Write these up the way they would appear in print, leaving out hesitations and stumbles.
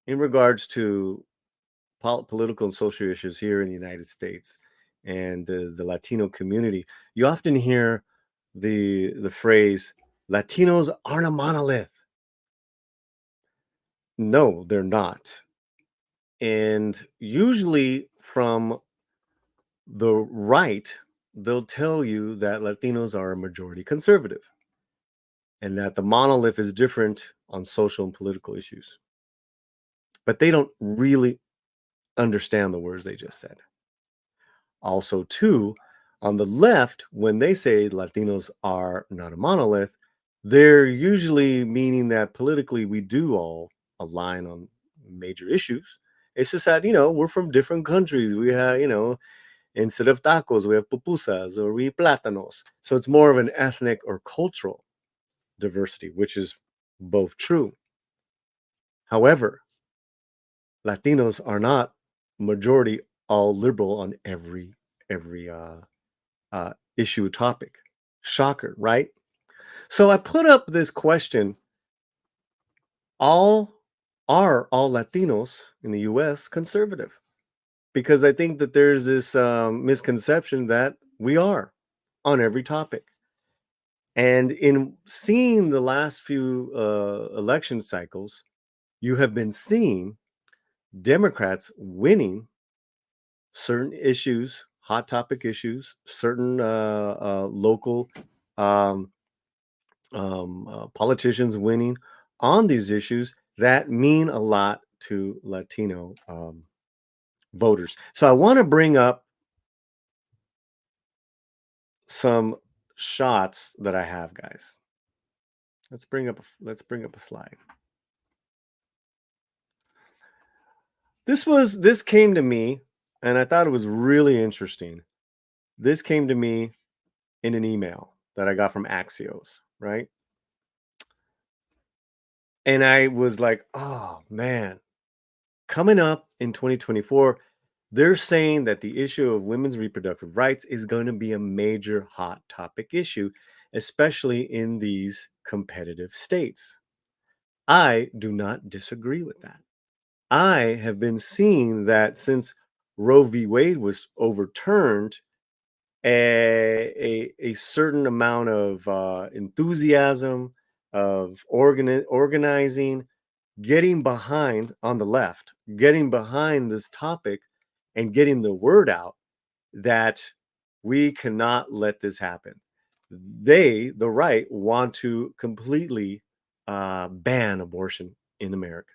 in regards to political and social issues here in the United States and the Latino community, you often hear the phrase Latinos aren't a monolith. No, they're not. And usually from the right, they'll tell you that Latinos are a majority conservative and that the monolith is different on social and political issues. But they don't really understand the words they just said. Also, too, on the left, when they say Latinos are not a monolith, they're usually meaning that politically we do all align on major issues. It's just that, we're from different countries. We have, instead of tacos, we have pupusas or we plátanos. So it's more of an ethnic or cultural diversity, which is both true. However, Latinos are not majority all liberal on every issue topic. Shocker, right? So I put up this question: all all Latinos in the U.S. conservative? Because I think that there's this misconception that we are on every topic. And in seeing the last few election cycles, you have been seeing Democrats winning certain issues, hot topic issues, certain local um, politicians winning on these issues that mean a lot to Latino voters. So I want to bring up some shots that I have, guys. Let's bring up a slide. This came to me, and I thought it was really interesting. This came to me in an email that I got from Axios, right? And I was like, oh man, coming up in 2024, they're saying that the issue of women's reproductive rights is going to be a major hot topic issue, especially in these competitive states. I do not disagree with that. I have been seeing that since Roe v. Wade was overturned, a certain amount of enthusiasm, of organizing, getting behind on the left, getting behind this topic and getting the word out that we cannot let this happen. They, the right, want to completely ban abortion in America.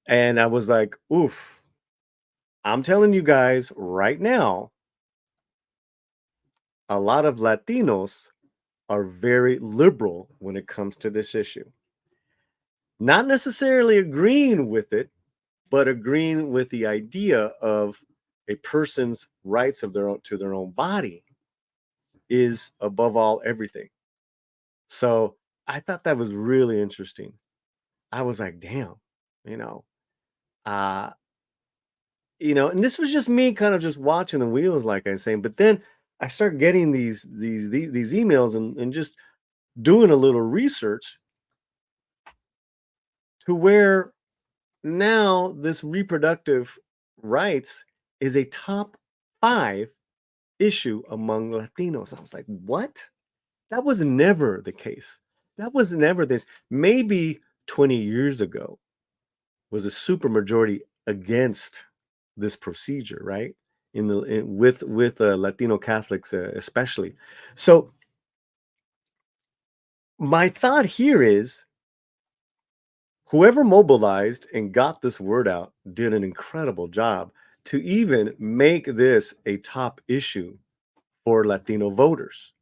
And I was like, oof, I'm telling you guys right now, a lot of Latinos are very liberal when it comes to this issue. Not necessarily agreeing with it, but agreeing with the idea of a person's rights of their own to their own body is above all everything. So I thought that was really interesting. I was like, damn, you know, uh, and this was just me kind of just watching the wheels, like I say. But then I start getting these emails and just doing a little research to where now this reproductive rights is a top 5 issue among Latinos. I was like, what? That was never the case. That was never this. Maybe 20 years ago was a super majority against this procedure, right? With Latino Catholics especially. So my thought here is whoever mobilized and got this word out did an incredible job to even make this a top issue for Latino voters,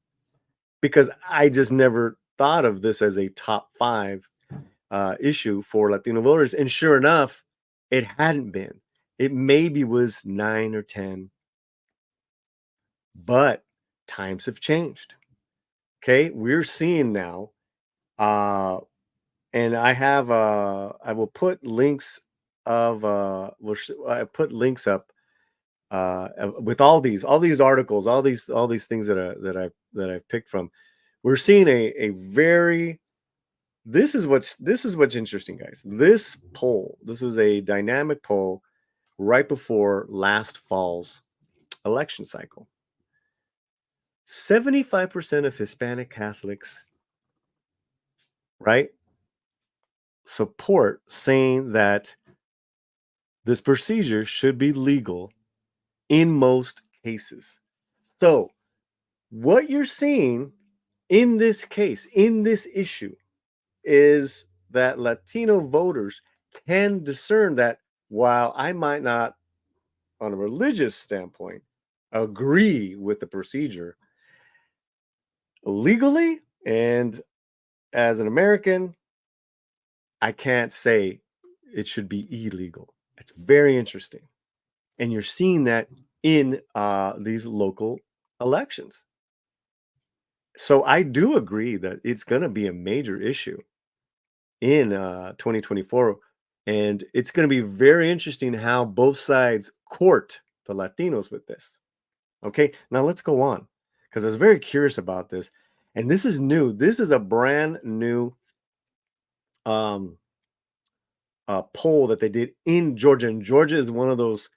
because I just never thought of this as a top 5 issue for Latino voters. And sure enough, it hadn't been. It maybe was 9 or 10, but times have changed. Okay, we're seeing now, and I will put links of I put links up with all these articles, all these things that I've picked from. We're seeing a very This is what's interesting, guys. This poll, this was a dynamic poll right before last fall's election cycle. 75% of Hispanic Catholics, right, support saying that this procedure should be legal in most cases. So, what you're seeing in this case, in this issue, is that Latino voters can discern that while I might not, on a religious standpoint, agree with the procedure legally, and as an American, I can't say it should be illegal. It's very interesting. And you're seeing that in these local elections. So I do agree that it's going to be a major issue in 2024. And it's going to be very interesting how both sides court the Latinos with this. Okay, now let's go on because I was very curious about this. And this is new. This is a brand new um, poll that they did in Georgia. And Georgia is one of those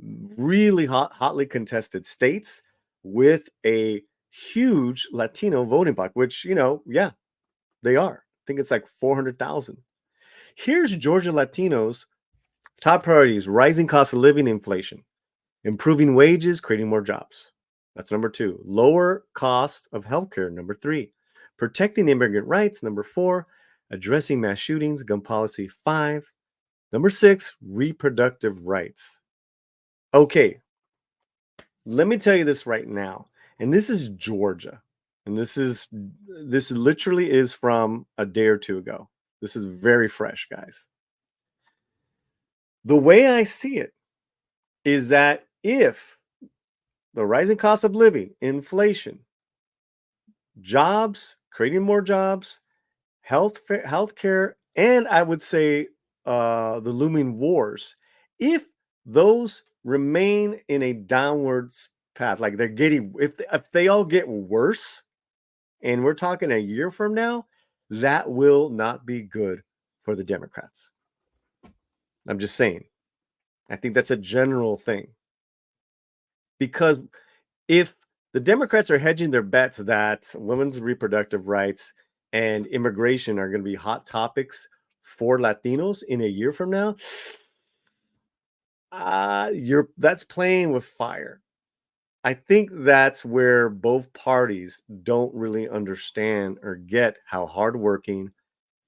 really hotly contested states with a huge Latino voting bloc, which, yeah, they are. I think it's like 400,000. Here's Georgia Latinos' top priorities: rising cost of living, inflation, improving wages, creating more jobs. That's number two. Lower cost of healthcare, number three. Protecting immigrant rights, number four. Addressing mass shootings, gun policy, five. Number six, reproductive rights. Okay, let me tell you this right now. And this is Georgia. And this literally is from a day or two ago. This is very fresh, guys. The way I see it is that if the rising cost of living, inflation, jobs, creating more jobs, healthcare, and I would say the looming wars, if those remain in a downwards path, like they're getting, if they all get worse, and we're talking a year from now, that will not be good for the Democrats. I'm just saying. I think that's a general thing. Because if the Democrats are hedging their bets that women's reproductive rights and immigration are going to be hot topics for Latinos in a year from now, that's playing with fire. I think that's where both parties don't really understand or get how hardworking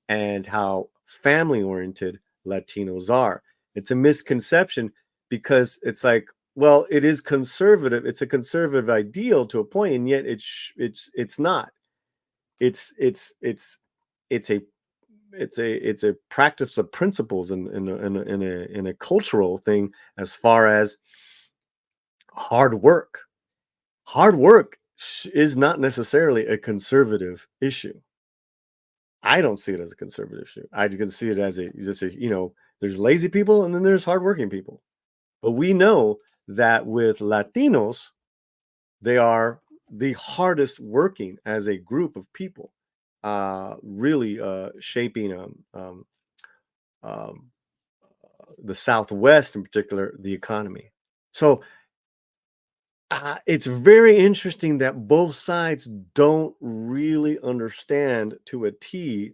and how family oriented Latinos are. It's a misconception because it's like, well, it is conservative. It's a conservative ideal to a point, and yet it's not. It's it's it's it's a it's a practice of principles in a cultural thing as far as hard work. Hard work is not necessarily a conservative issue. I don't see it as a conservative issue. I can see it as there's lazy people and then there's hardworking people. But we know that with Latinos, they are the hardest working as a group of people, really shaping um, the Southwest, in particular, the economy. So it's very interesting that both sides don't really understand to a T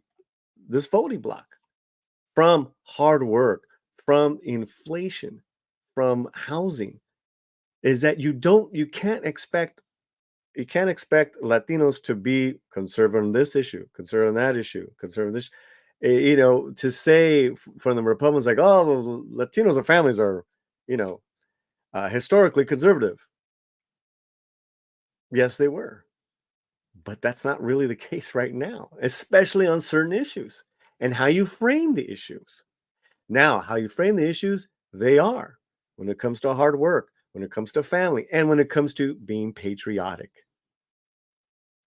this voting block. From hard work, from inflation, from housing, is that you can't expect Latinos to be conservative on this issue, conservative on that issue, conservative this, to say from the Republicans like, oh, well, Latinos and families are, you know, historically conservative. Yes, they were, but that's not really the case right now, especially on certain issues and how you frame the issues. Now, how you frame the issues, they are when it comes to hard work, when it comes to family, and when it comes to being patriotic.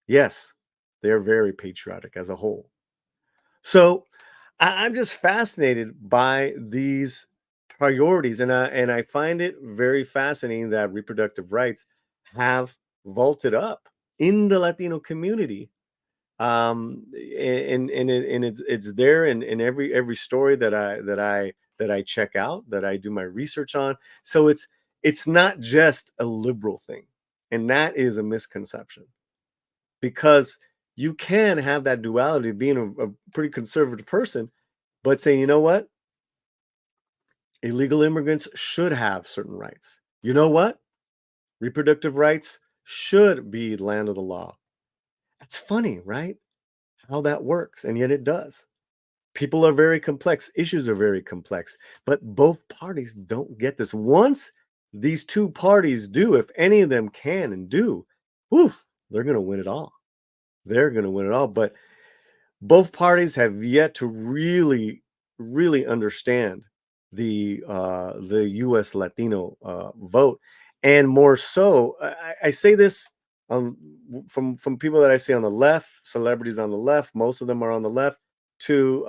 Yes, they're very patriotic as a whole. So I'm just fascinated by these priorities, and I find it very fascinating that reproductive rights have vaulted up in the Latino community And there in every story that I check out, that I do my research on. So it's not just a liberal thing, and that is a misconception, because you can have that duality of being a pretty conservative person, but saying, you know what, illegal immigrants should have certain rights. You know what, reproductive rights should be land of the law. That's funny, right? How that works, and yet it does. People are very complex, issues are very complex, but both parties don't get this. Once these two parties do, if any of them can and do, whew, they're going to win it all. They're going to win it all. But both parties have yet to really understand the U.S. Latino vote, and more so, I say this um, from people that I see on the left, celebrities on the left. Most of them are on the left, to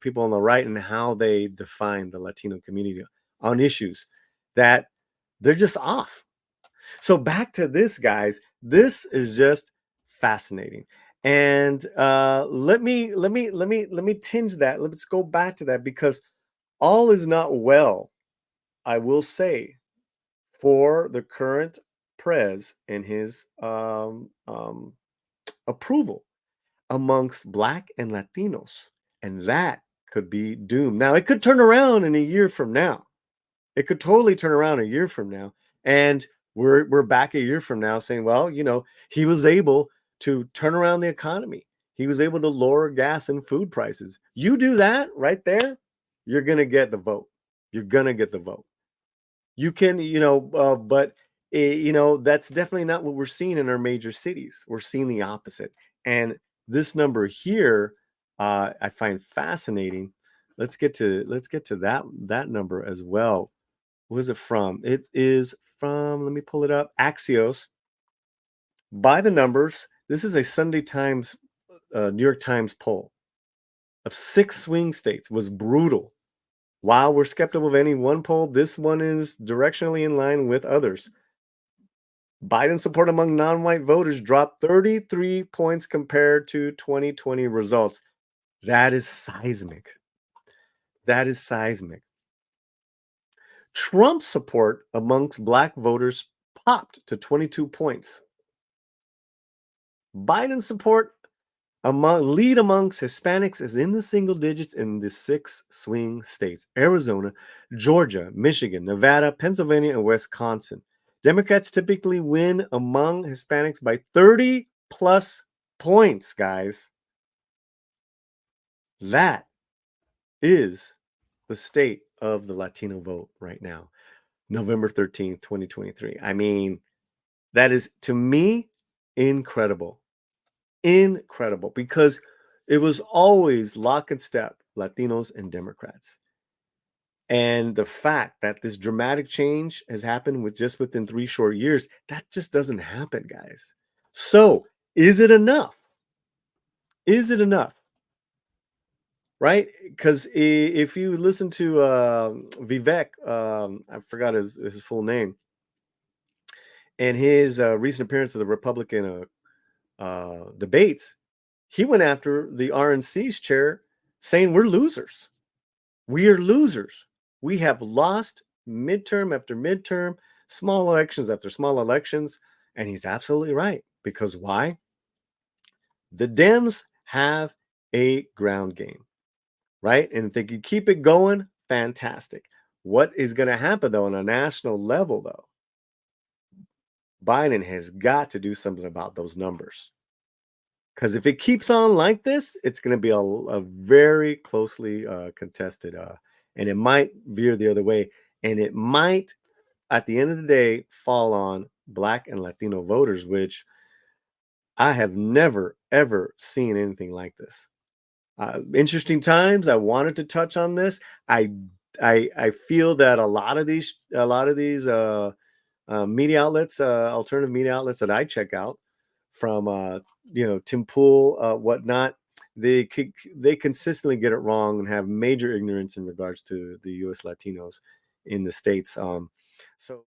people on the right, and how they define the Latino community on issues that they're just off. So back to this, guys. This is just fascinating. And let me tinge that. Let's go back to that, because all is not well, I will say, for the current prez and his approval amongst Black and Latinos, and that could be doomed. Now, it could turn around in a year from now. It could totally turn around a year from now, and we're back a year from now saying, well, he was able to turn around the economy. He was able to lower gas and food prices. You do that right there, you're gonna get the vote. You're gonna get the vote. You can, but that's definitely not what we're seeing in our major cities. We're seeing the opposite, and this number here, I find fascinating. Let's get to that number as well. Was it from? It is from, let me pull it up, Axios. By the numbers, this is a Sunday Times, New York Times poll of 6 swing states. Was brutal. While we're skeptical of any one poll, this one is directionally in line with others. Biden support among non-white voters dropped 33 points compared to 2020 results. That is seismic. That is seismic. Trump support amongst Black voters popped to 22 points. Biden support amongst Hispanics is in the single digits in the 6 swing states: Arizona, Georgia, Michigan, Nevada, Pennsylvania, and Wisconsin. Democrats typically win among Hispanics by 30 plus points, guys. That is the state of the Latino vote right now, November 13th, 2023. I mean, that is, to me, incredible. Incredible, because it was always lock and step, Latinos and Democrats. And the fact that this dramatic change has happened within 3 short years, that just doesn't happen, guys. So, is it enough? Is it enough? Right? Because if you listen to Vivek, I forgot his full name, and his recent appearance at the Republican debates, he went after the RNC's chair, saying we're losers. We are losers. We have lost midterm after midterm, small elections after small elections. And he's absolutely right. Because why? The Dems have a ground game, right? And if they can keep it going, fantastic. What is going to happen, though, on a national level, though? Biden has got to do something about those numbers. Because if it keeps on like this, it's going to be a very closely contested, and it might veer the other way. And it might, at the end of the day, fall on Black and Latino voters, which I have never, ever seen anything like this. Interesting times. I wanted to touch on this. I feel that a lot of these media outlets, alternative media outlets that I check out, from Tim Pool, whatnot, they consistently get it wrong and have major ignorance in regards to the U.S. Latinos in the states. So